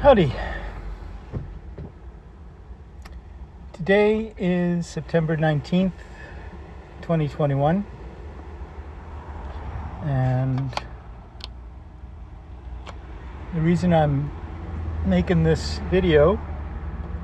Howdy. Today is September 19th, 2021. And the reason I'm making this video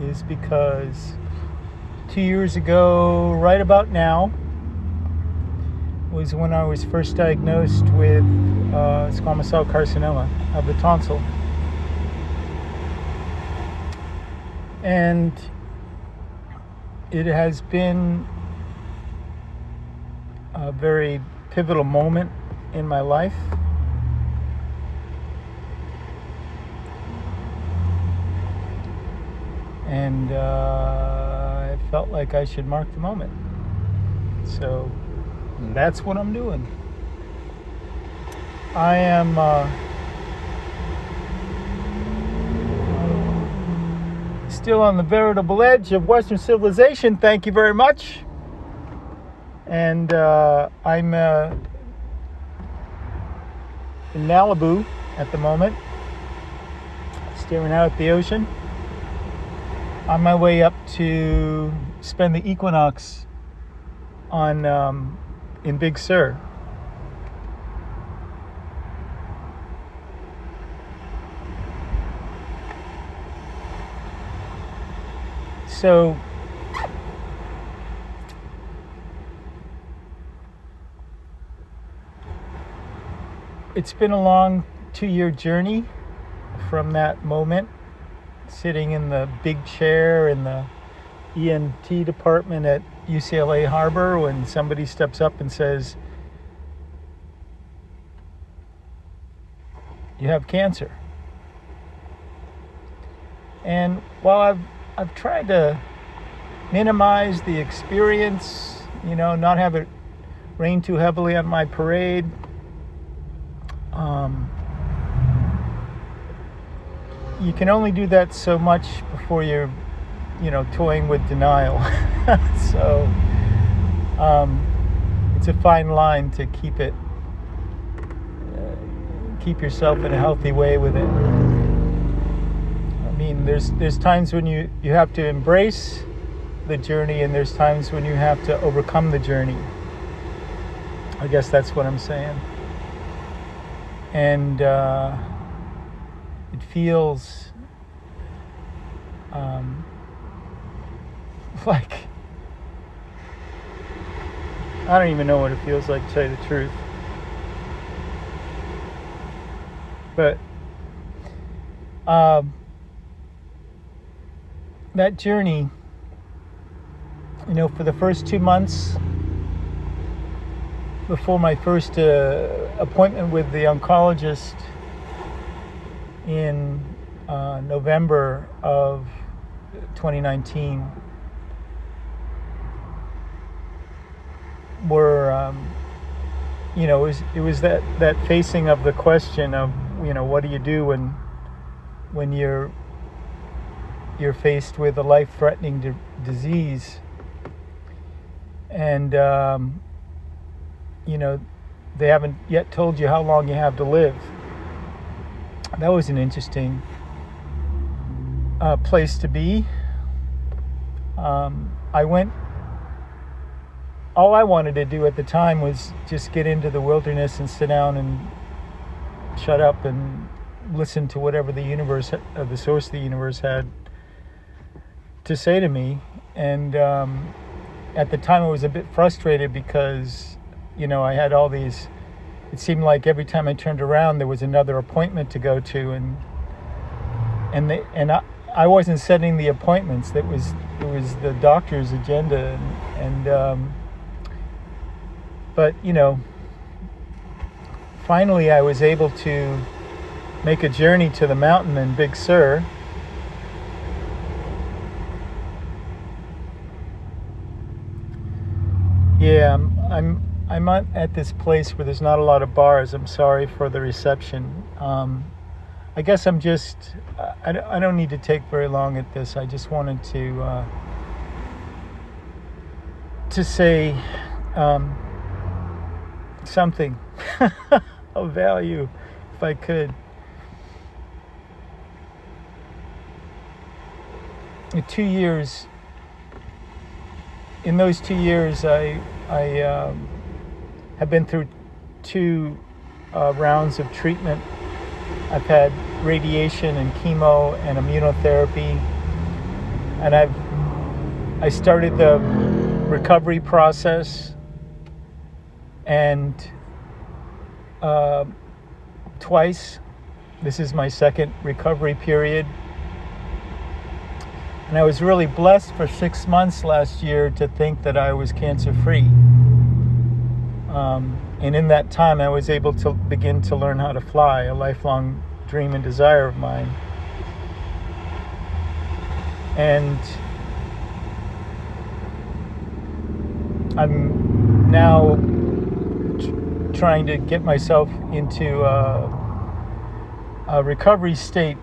is because 2 years ago, right about now, was when I was first diagnosed with squamous cell carcinoma of the tonsil. And it has been a very pivotal moment in my life. And I felt like I should mark the moment. So that's what I'm doing. I am still on the veritable edge of Western civilization, thank you very much. And I'm in Malibu at the moment, staring out at the ocean, on my way up to spend the equinox on in Big Sur. So it's been a long 2-year journey from that moment, sitting in the big chair in the ENT department at UCLA Harbor when somebody steps up and says, "You have cancer." And while I've tried to minimize the experience, not have it rain too heavily on my parade, you can only do that so much before you're, toying with denial. So it's a fine line to keep yourself in a healthy way with it. I mean, there's times when you have to embrace the journey, and there's times when you have to overcome the journey. I guess that's what I'm saying. And it feels like, I don't even know what it feels like, to tell you the truth. But that journey, for the first 2 months before my first appointment with the oncologist in November of 2019, were it was that facing of the question of what do you do when you're faced with a life-threatening disease, and they haven't yet told you how long you have to live. That was an interesting place to be. All I wanted to do at the time was just get into the wilderness and sit down and shut up and listen to whatever the universe, the source of the universe, had to say to me. And at the time I was a bit frustrated because I had all these, it seemed like every time I turned around there was another appointment to go to, and I wasn't setting the appointments. It was the doctor's agenda, but finally I was able to make a journey to the mountain in Big Sur. Yeah, I'm at this place where there's not a lot of bars. I'm sorry for the reception. I guess I don't need to take very long at this. I just wanted to say something of value, if I could. 2 years. In those 2 years, I have been through 2 rounds of treatment. I've had radiation and chemo and immunotherapy, and I started the recovery process, and twice. This is my second recovery period. And I was really blessed for 6 months last year to think that I was cancer-free. And in that time, I was able to begin to learn how to fly, a lifelong dream and desire of mine. And I'm now trying to get myself into a recovery state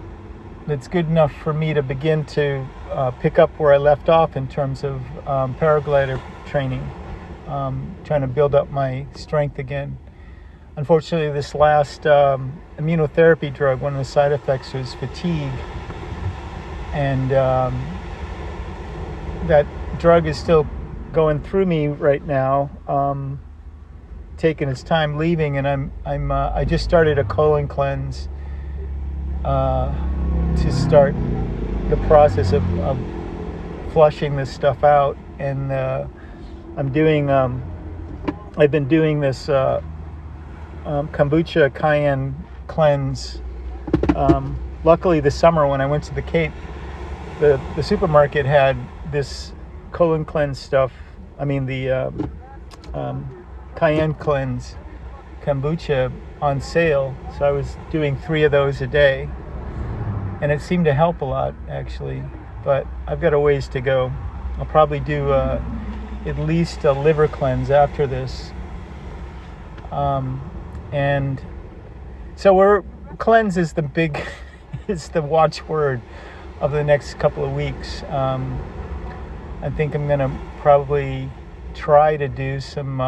that's good enough for me to begin to pick up where I left off in terms of paraglider training, trying to build up my strength again. Unfortunately, this last immunotherapy drug, one of the side effects was fatigue, and that drug is still going through me right now, taking its time leaving, and I just started a colon cleanse to start the process of flushing this stuff out, and I've been doing this kombucha cayenne cleanse. Luckily this summer when I went to the Cape, the supermarket had this colon cleanse stuff, the cayenne cleanse kombucha on sale, so I was doing 3 of those a day, and it seemed to help a lot actually, but I've got a ways to go. I'll probably do at least a liver cleanse after this, and so cleanse is the big is the watchword of the next couple of weeks. I think I'm gonna probably try to do some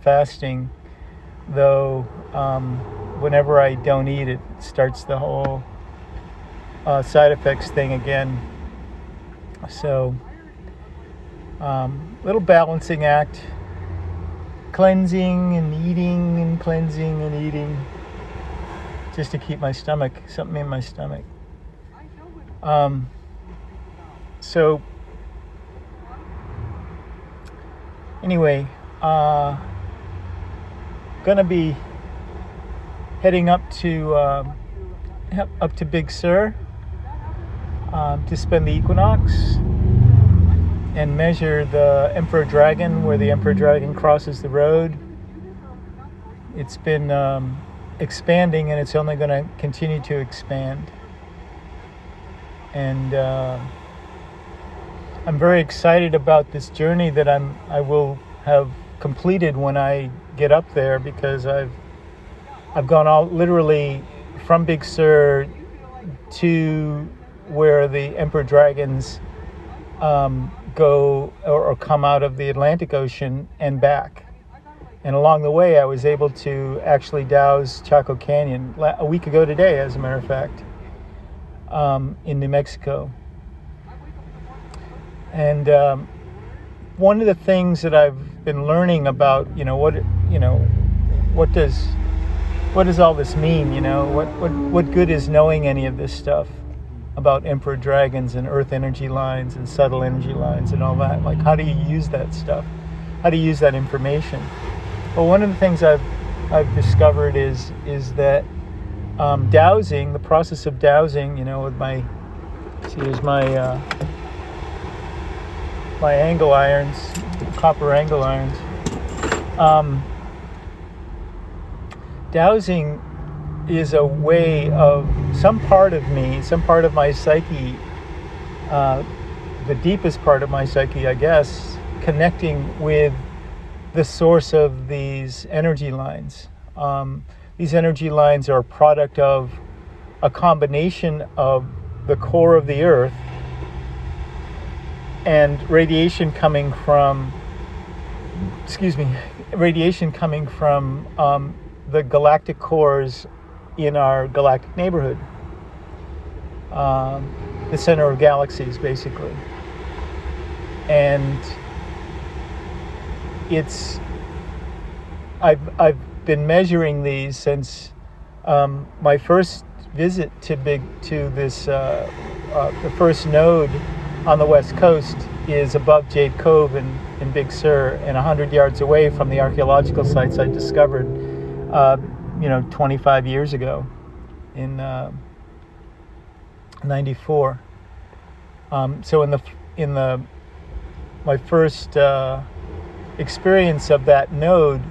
fasting, though whenever I don't eat, it starts the whole side effects thing again. So little balancing act, cleansing and eating and cleansing and eating, just to keep something in my stomach. So anyway, gonna be heading up to Big Sur to spend the equinox and measure the Emperor Dragon, where the Emperor Dragon crosses the road. It's been expanding, and it's only going to continue to expand. And I'm very excited about this journey that I will have completed when I get up there, because I've gone literally from Big Sur to where the Emperor Dragons go or come out of the Atlantic Ocean and back. And along the way, I was able to actually douse Chaco Canyon a week ago today, as a matter of fact, in New Mexico. And one of the things that I've been learning about, what does all this mean? What good is knowing any of this stuff about Emperor Dragons and Earth energy lines and subtle energy lines and all that? Like, how do you use that stuff? How do you use that information? Well, one of the things I've discovered is that dowsing, the process of dowsing, with here's my angle irons, copper angle irons. Dowsing is a way of some part of my psyche, the deepest part of my psyche, I guess, connecting with the source of these energy lines. These energy lines are a product of a combination of the core of the Earth and radiation coming from the galactic cores in our galactic neighborhood. the center of galaxies, basically. And I've been measuring these since my first visit to the first node on the west coast is above Jade Cove in Big Sur, and 100 yards away from the archaeological sites I discovered 25 years ago in 94. So in my first experience of that node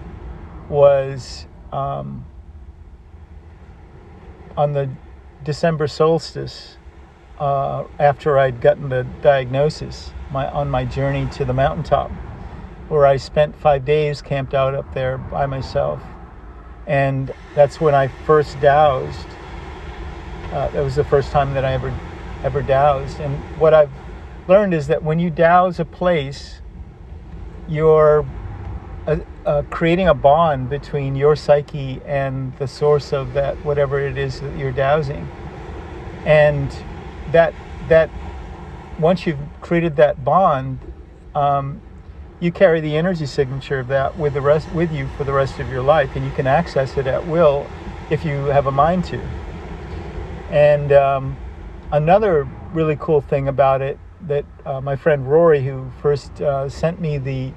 was on the December solstice, after I'd gotten the diagnosis, on my journey to the mountaintop, where I spent 5 days camped out up there by myself. And that's when I first dowsed. That was the first time that I ever dowsed. And what I've learned is that when you dowse a place, you're creating a bond between your psyche and the source of that, whatever it is that you're dowsing. And that once you've created that bond, you carry the energy signature of that with you for the rest of your life, and you can access it at will if you have a mind to. And another really cool thing about it that my friend Rory, who first sent me the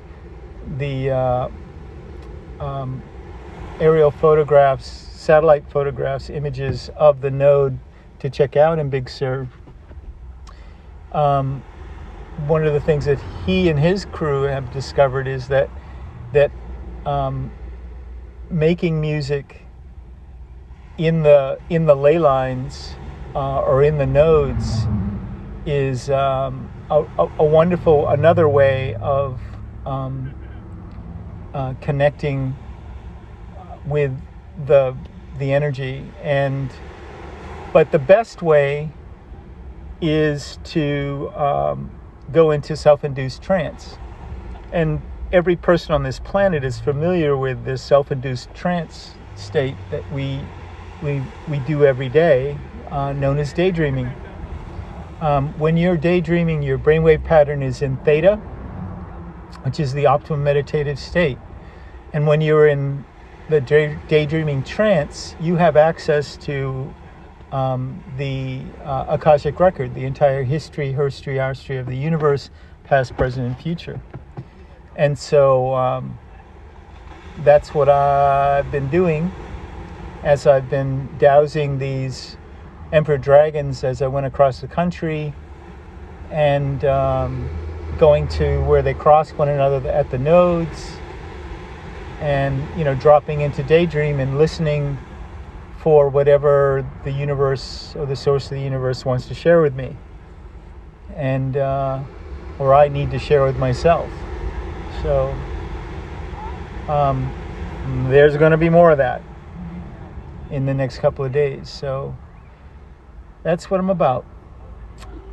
aerial photographs, satellite photographs, images of the node to check out in Big Sur. One of the things that he and his crew have discovered is that making music in the ley lines or in the nodes is a wonderful another way of connecting with the energy. But the best way is to go into self-induced trance. And every person on this planet is familiar with this self-induced trance state that we do every day, known as daydreaming. When you're daydreaming, your brainwave pattern is in theta, which is the optimum meditative state. And when you're in the daydreaming trance, you have access to the Akashic record, the entire history, herstory, our history of the universe, past, present, and future. And so that's what I've been doing as I've been dowsing these emperor dragons as I went across the country, and going to where they cross one another at the nodes, and dropping into daydream and listening for whatever the universe or the source of the universe wants to share with me, and or I need to share with myself. So there's going to be more of that in the next couple of days. So that's what I'm about.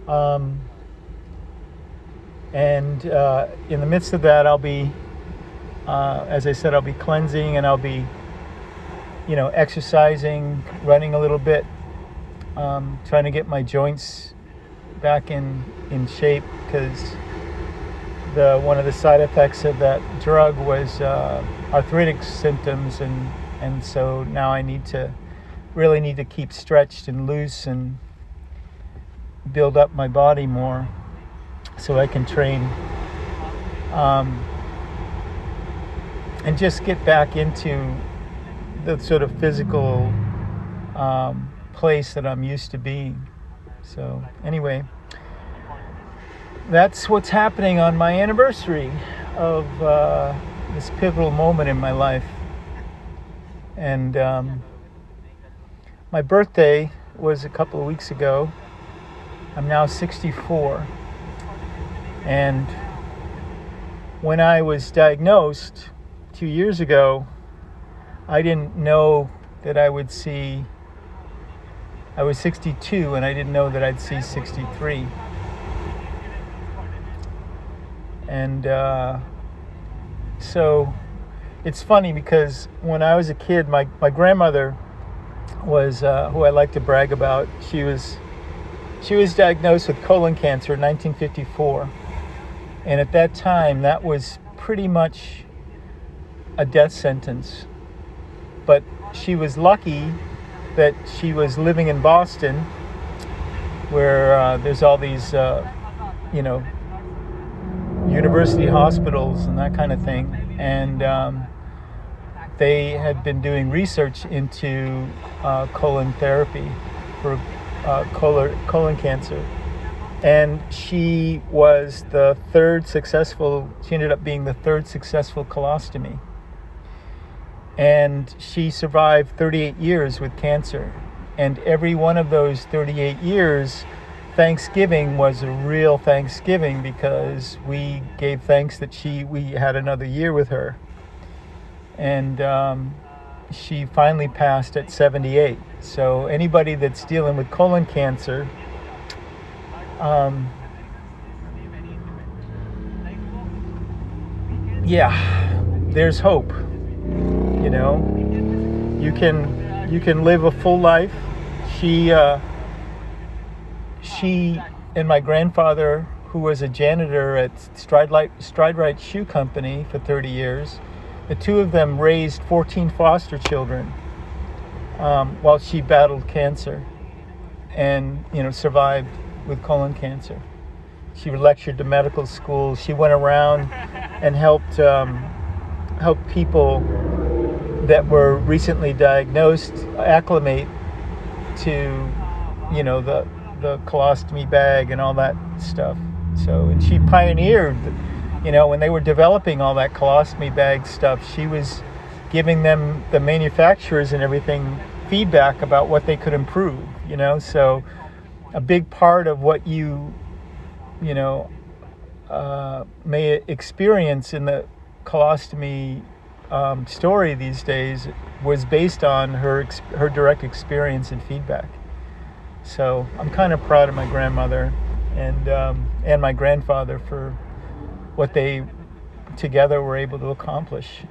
And in the midst of that, I'll be, as I said, I'll be cleansing, and I'll be exercising, running a little bit, trying to get my joints back in shape, because one of the side effects of that drug was arthritic symptoms, and so now I really need to keep stretched and loose and build up my body more so I can train, and just get back into the sort of physical place that I'm used to being. So anyway, that's what's happening on my anniversary of this pivotal moment in my life. And my birthday was a couple of weeks ago. I'm now 64. And when I was diagnosed 2 years ago, I didn't know that I was 62, and I didn't know that I'd see 63. And so it's funny, because when I was a kid, my grandmother was, who I like to brag about, she She was diagnosed with colon cancer in 1954. And at that time, that was pretty much a death sentence. But she was lucky that she was living in Boston, where there's all these, university hospitals and that kind of thing. And they had been doing research into colon therapy for colon cancer. And she ended up being the third successful colostomy. And she survived 38 years with cancer. And every one of those 38 years, Thanksgiving was a real Thanksgiving, because we gave thanks that we had another year with her. And she finally passed at 78. So anybody that's dealing with colon cancer, there's hope. You can live a full life. She and my grandfather, who was a janitor at Stride-Rite Shoe Company for 30 years, the two of them raised 14 foster children while she battled cancer and survived with colon cancer. She lectured to medical schools. She went around and helped people that were recently diagnosed acclimate to the colostomy bag and all that stuff. So, and she pioneered, when they were developing all that colostomy bag stuff, she was giving them, the manufacturers and everything, feedback about what they could improve, so a big part of what you may experience in the colostomy story these days was based on her direct experience and feedback. So I'm kind of proud of my grandmother and my grandfather for what they together were able to accomplish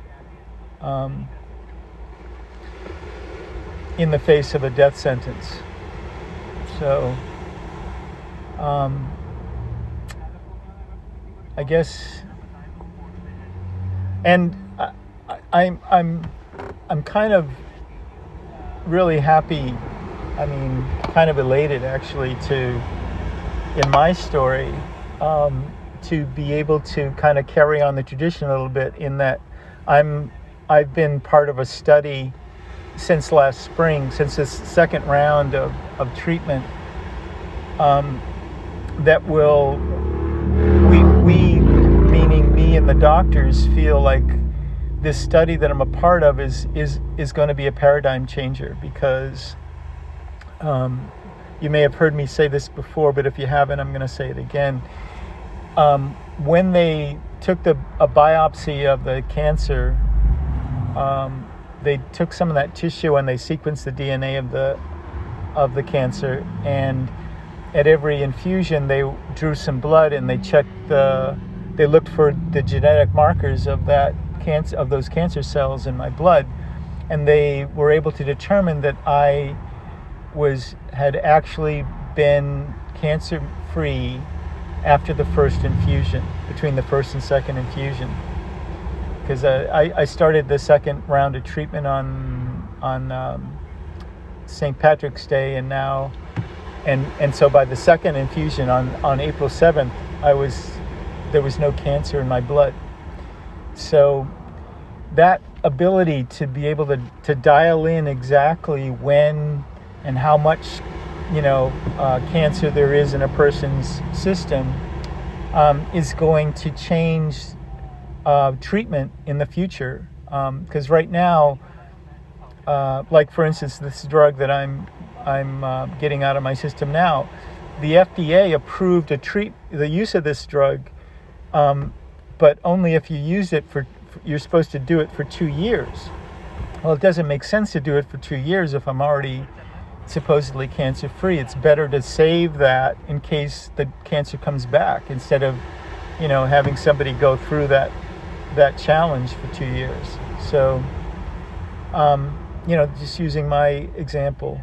in the face of a death sentence. So I guess, and I'm kind of really happy. I mean, kind of elated actually in my story, to be able to kind of carry on the tradition a little bit, in that I've been part of a study since last spring, since this second round of treatment, that will, we meaning me and the doctors, feel like this study that I'm a part of is going to be a paradigm changer, because you may have heard me say this before, but if you haven't, I'm going to say it again. When they took a biopsy of the cancer, they took some of that tissue and they sequenced the DNA of the cancer, and at every infusion they drew some blood and they looked for the genetic markers of those cancer cells in my blood, and they were able to determine that I had actually been cancer-free after the first infusion, between the first and second infusion. Because I started the second round of treatment on St. Patrick's Day, and so by the second infusion on April 7th, there was no cancer in my blood. So that ability to be able to dial in exactly when and how much cancer there is in a person's system is going to change treatment in the future. Because right now, like for instance, this drug that I'm getting out of my system now, the FDA approved the use of this drug, but only if you use it you're supposed to do it for 2 years. Well, it doesn't make sense to do it for 2 years if I'm already supposedly cancer-free. It's better to save that in case the cancer comes back, instead of having somebody go through that challenge for 2 years. So just using my example,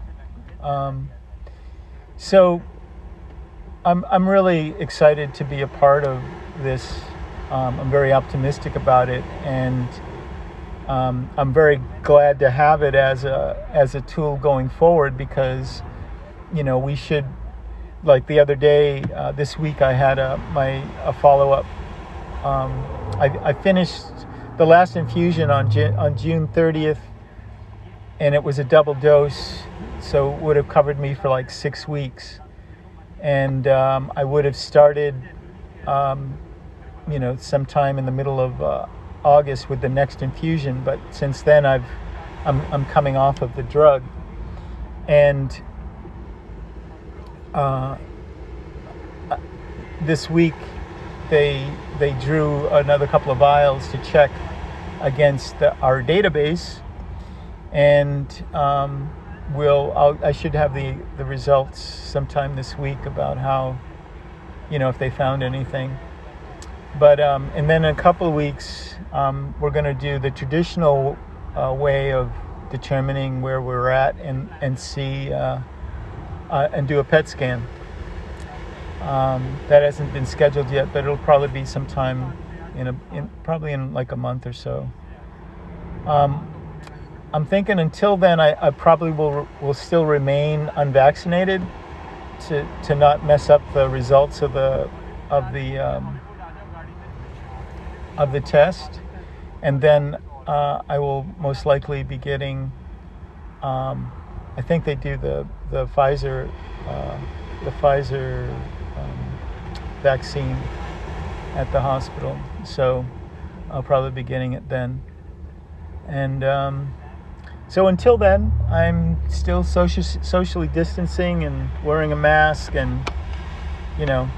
so I'm really excited to be a part of this. I'm very optimistic about it, and I'm very glad to have it as a tool going forward, because we should, like the other day, this week I had a follow-up. I finished the last infusion on June 30th, and it was a double dose, so it would have covered me for like 6 weeks. And I would have started, sometime in the middle of August with the next infusion. But since then, I'm coming off of the drug, and this week they drew another couple of vials to check against our database, and I should have the results sometime this week about how, if they found anything. But and then in a couple of weeks, we're going to do the traditional way of determining where we're at, and see and do a PET scan. That hasn't been scheduled yet, but it'll probably be sometime probably in like a month or so. I'm thinking until then, I probably will still remain unvaccinated to not mess up the results of the test, and then I will most likely be getting. I think they do the Pfizer vaccine at the hospital, so I'll probably be getting it then. And so until then, I'm still socially distancing and wearing a mask, and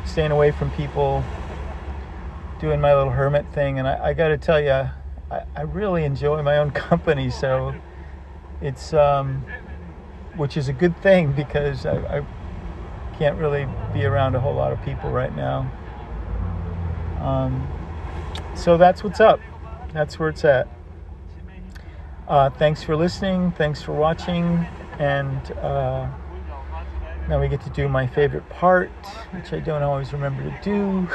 staying away from people, doing my little hermit thing. And I got to tell you, I really enjoy my own company, so it's which is a good thing, because I can't really be around a whole lot of people right now. So that's what's up. That's where it's at. Thanks for listening. Thanks for watching. And now we get to do my favorite part, which I don't always remember to do.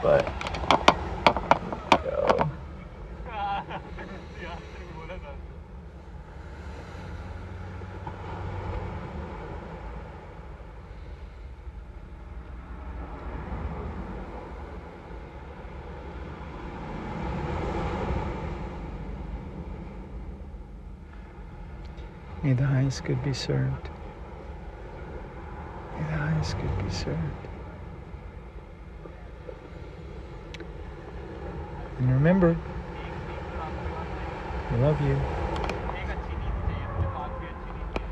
But here we go. May the highest good be served. May the highest good be served. And remember, I love you.